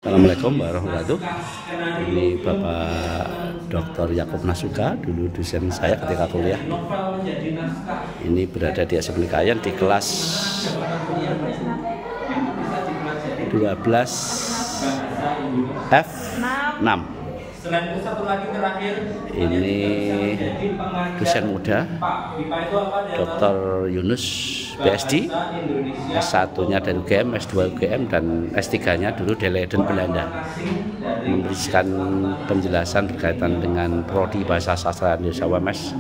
Assalamualaikum warahmatullahi wabarakatuh. Ini Bapak Dr. Yakub Nasuka, dulu dosen saya ketika kuliah. Ini berada di SMK Kayan di kelas 12 F6. Ini dosen muda, Dr. Yunus PhD, S1-nya dari UGM, S2 UGM, dan S3-nya dulu di Leiden, Belanda. Memberikan penjelasan berkaitan dengan prodi Bahasa Sastra Indonesia UMS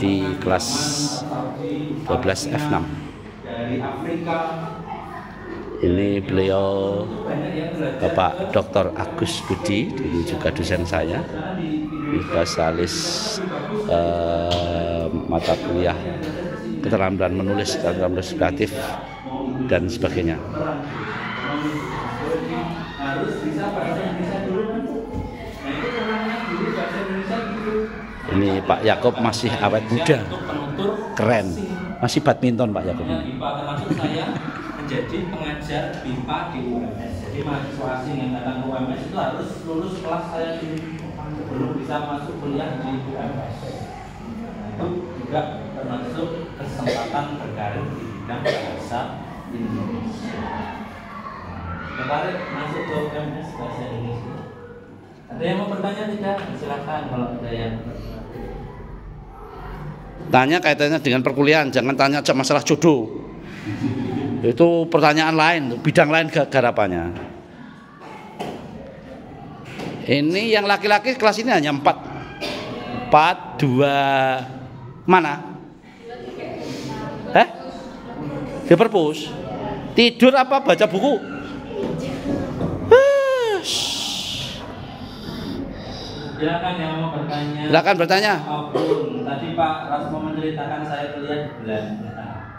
di kelas 12 F6. Ini beliau Bapak Dr. Agus Budi, dulu juga dosen saya, spesialis mata kuliah keterampilan menulis, keterampilan kreatif, dan sebagainya. Ini Pak Yakub masih awet muda, keren, masih badminton Pak Yakub ini. Menjadi pengajar BIPA di UMS. Jadi mahasiswa asing yang datang ke UMS itu harus lulus kelas saya belum bisa masuk kuliah di UMS. Itu juga termasuk kesempatan berkarir di bidang bahasa Indonesia. Tertarik masuk ke UMS bahasa Indonesia? Ada yang mau bertanya tidak? Silakan kalau ada yang tanya kaitannya dengan perkuliahan, jangan tanya masalah jodoh. Itu pertanyaan lain, bidang lain garapannya. Ini yang laki-laki kelas ini hanya 4, 2 mana? Di perpus. Tidur apa baca buku? Silakan yang mau bertanya. Silakan bertanya. Tadi Pak Rasmo menceritakan saya kuliah di Belanda.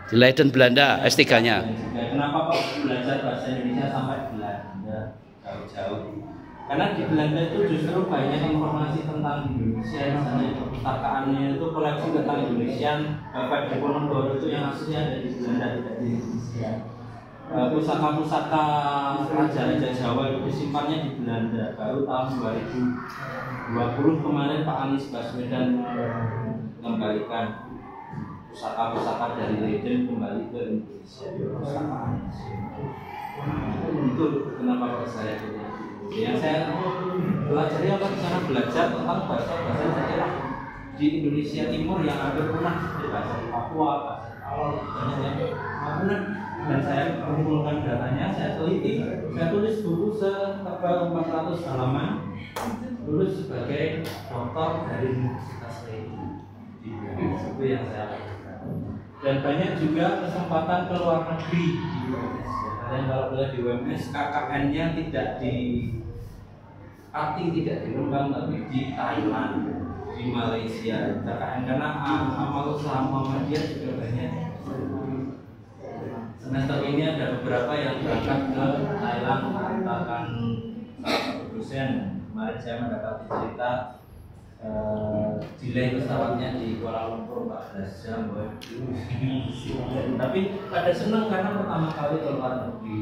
Di Leiden, Belanda, S3-nya. Kenapa Pak belajar bahasa Indonesia sampai Belanda jauh-jauh? Karena di Belanda itu justru banyak informasi tentang Indonesia. Misalnya perpustakaannya itu koleksi tentang Indonesia. Bapak Diponegoro itu yang aslinya ada di Belanda, tidak di Indonesia. Pusaka-pusaka raja-raja Jawa itu disimpannya di Belanda. Baru tahun 2020 kemarin Pak Anies Baswedan mengembalikan pusaka-pusaka dari Leiden kembali ke Indonesia. Itu kenapa saya kuliah. Yang saya pelajari apa di sana, belajar tentang bahasa-bahasa daerah di Indonesia Timur yang hampir punah, seperti bahasa Papua, bahasa Awal, banyak yang punah. Dan saya mengumpulkan datanya, saya teliti, saya tulis buku setebal 400 halaman, lulus sebagai doktor dari Universitas Leiden. Itu yang saya lakukan. Dan banyak juga kesempatan ke luar negeri di UMS. Kalian kalau boleh di UMS, KKN-nya tidak di Kating, tidak di Rembang, tapi di Thailand, di Malaysia. KKN karena amal usaha Muhammadiyah juga banyak. Semester ini ada beberapa yang berangkat ke Thailand, katakan dosen. Kemarin saya mendapati cerita delay pesawatnya di Kuala Lumpur 14 jam. Tapi pada senang karena pertama kali keluar negeri.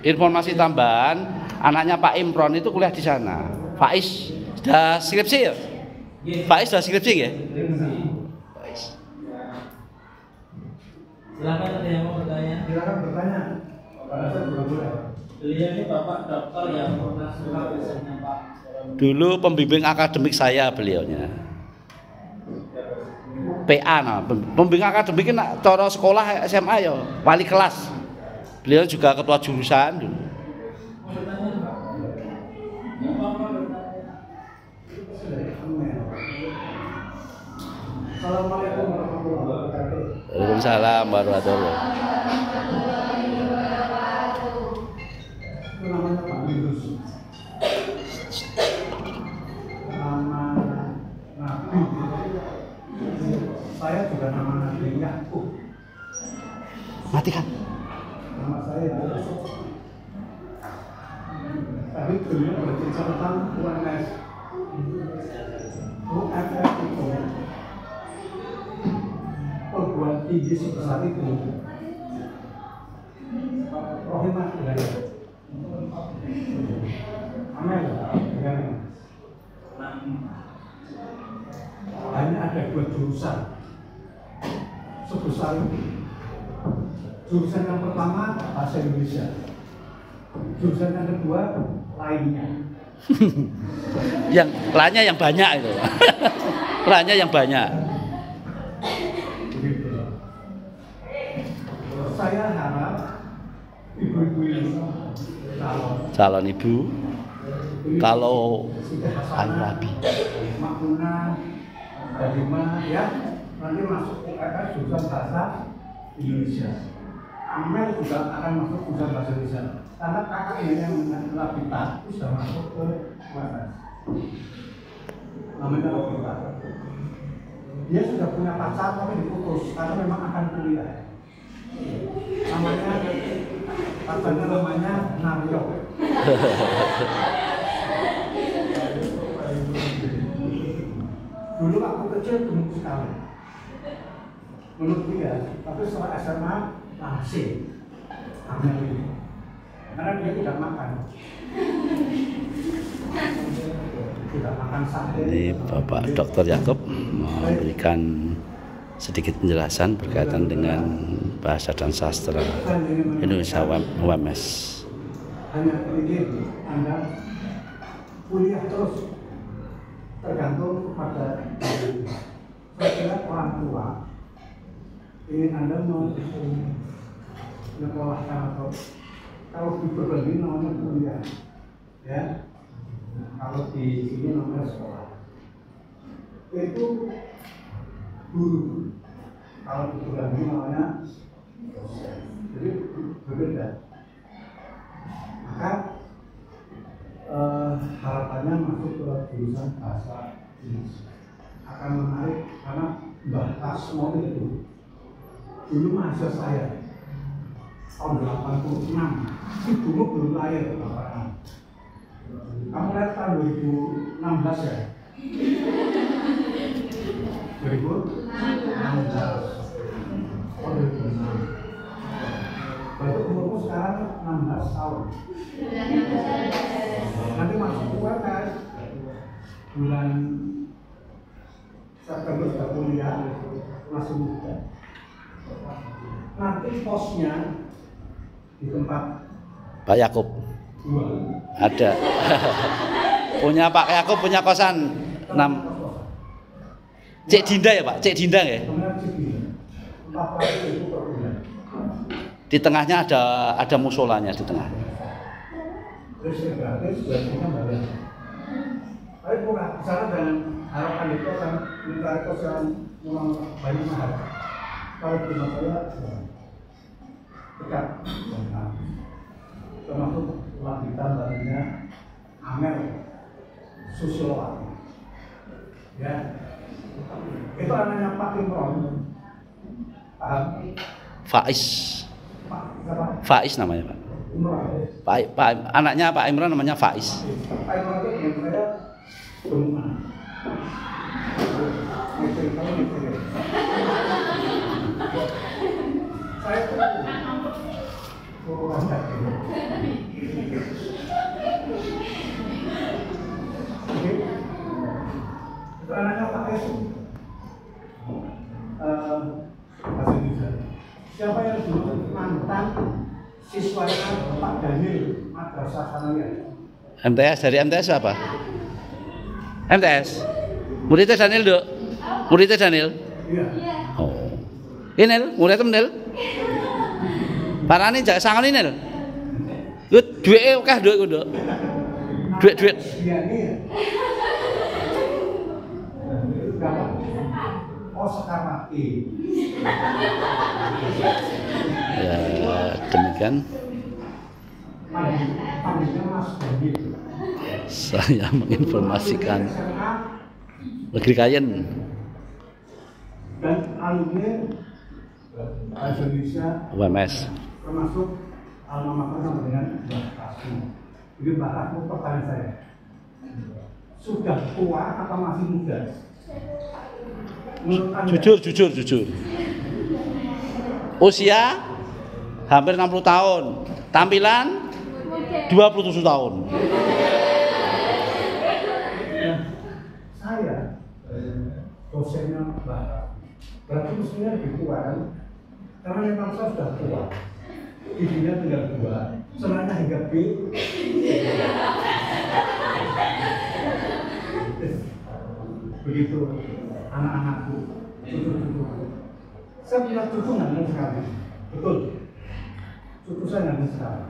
Informasi tambahan, anaknya Pak Imron itu kuliah di sana. Faiz sudah skripsi ya? Faiz sudah skripsi ya? Silakan ada yang mau bertanya. Silakan bertanya. Beliau ini Bapak Dokter yang pernah suka biasanya Pak. Dulu pembimbing akademik saya beliaunya. PA, nah, pembimbing akademik nak cara sekolah SMA ya, wali kelas. Beliau juga ketua jurusan dulu. Assalamualaikum warahmatullahi wabarakatuh. Waalaikumsalam warahmatullahi wabarakatuh. Itu namanya Pak Yunus. Nama Nabi. Saya juga nama Nabi Yakub. Matikan. Nama saya Yunus. Tapi beliau bercerita tentang UMS. UMS itu perguruan tinggi sebesar itu Rohimah jurusan sebesar itu. Jurusan yang pertama bahasa Indonesia, jurusan yang kedua lainnya. Yang lainnya yang banyak itu. Lainnya yang banyak. Saya harap ibu-ibu ini calon ibu kalau Rabi Makmuna, Badima, ya nanti masuk UKS jurusan bahasa Indonesia. Amel juga akan masuk jurusan bahasa Indonesia. Karena kakak ini yang Labita itu sudah masuk ke UKS. Namanya Labita. Dia sudah punya pacar tapi diputus karena memang akan kuliah. Pacarnya namanya Naryo. Dulu aku kecil gemuk sekali, menurut dia, tapi setelah SMA langsing, karena dia tidak makan sate. Ini Bapak Dr. Yakob memberikan sedikit penjelasan berkaitan dengan bahasa dan sastra Indonesia UMS. Hanya ingin Anda kuliah terus, tergantung pada saya kira orang tua ingin Anda mau menyekolahkan atau kalau di Berlin namanya kuliah, ya kalau di sini namanya sekolah. Itu guru, kalau di Berlin namanya dosen. Jadi berbeda. Maka harapannya masuk ke jurusan bahasa Indonesia akan menarik karena Mbah Tasmo itu dulu mahasiswa saya tahun 86, si dulu belum lahir. Kamu lihat tahun 2016 ya? 2016. Oh 2006. Berarti umurmu sekarang 16 tahun. Nanti masuk UKS bulan September sudah kuliah, masih muda. Nanti posnya di tempat Pak Yakob ada. Punya Pak Yakob punya kosan 6 Cik Dinda ya Pak, Cik Dinda ya. Di tengahnya ada musolanya di tengah. Terus yang gratis biasanya bayar. Tapi bukan, sana dengan harapan itu akan mencari kos yang memang banyak mahal. Kalau di saya dekat, termasuk Labita barunya Amel Susiloa. Ya, itu anaknya Pak Imron. Paham? Faiz namanya Pak. Pak anaknya Pak Imran namanya Faiz. Pak Imran itu yang saya rumah. Saya itu anaknya Pak Faiz. Bahasa Indonesia. Siapa yang dulu mantan siswanya Pak Daniel Madrasah Sanawiyah? MTS, dari MTS apa? MTS. Muridnya Daniel, Dok. Muridnya Daniel. Iya. Oh. Ini muridnya Daniel. Parane jak sangon ini lho. Lu duweke akeh, Dok. Duit. Iya nih. Berapa? Oh, sekarang Ya, demikian saya menginformasikan Negeri Kayen dan alumni Indonesia UMS termasuk alma mater sama dengan Mbah Kasmu. Jadi Mbah Kasmu pertanyaan saya, sudah tua atau masih muda? Jujur. Usia hampir 60 tahun. Tampilan 27 tahun. Saya dosennya bahasa. Berarti mestinya lebih tua kan? Karena memang saya sudah tua. Giginya tinggal 2, senangnya hingga B. Begitu anak-anakku, cucu-cucuku. Saya punya cucu nangis sekali, betul. Cucu saya nangis sekali.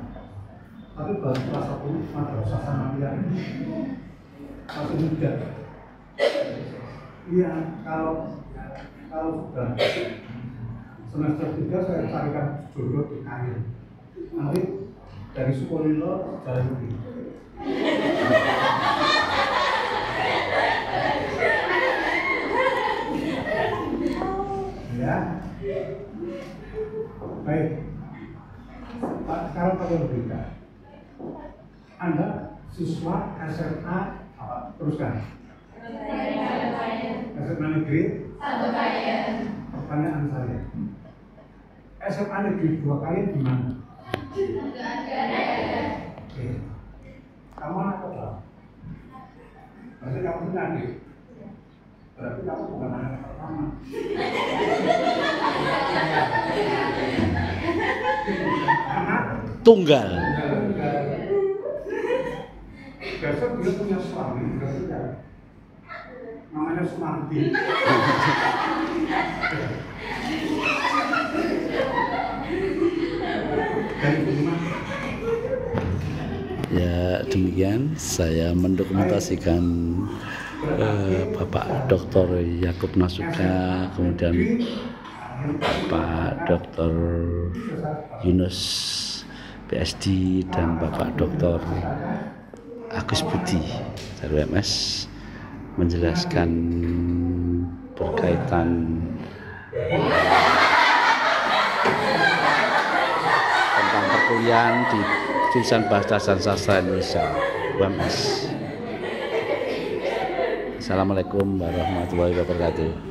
Tapi baru kelas 1 madrasah Sanawiyah masih muda. Iya, kalau sudah semester 3 saya carikan jodoh di karir. Nanti dari Sukolilo jalan lagi. Ya, baik. Pak, sekarang Pak Yobrika, Anda siswa SMA apa? Teruskan. SMA negeri. Pertanyaan saya, SMA negeri 2 kali di mana? Oke. Kamu anak apa? Berarti kamu nanti. Berarti kamu bukan anak pertama. Anak Tunggal. besok dia punya suami, berarti ya. Namanya Sumardi. Ya demikian saya mendokumentasikan Bapak Dr. Yakub Nasuka, kemudian Bapak Dr. Yunus PSD dan Bapak Dr. Agus Budi dari UMS menjelaskan berkaitan tentang perkuliahan di jurusan Bahasa dan Sastra Indonesia UMS. Assalamualaikum warahmatullahi wabarakatuh.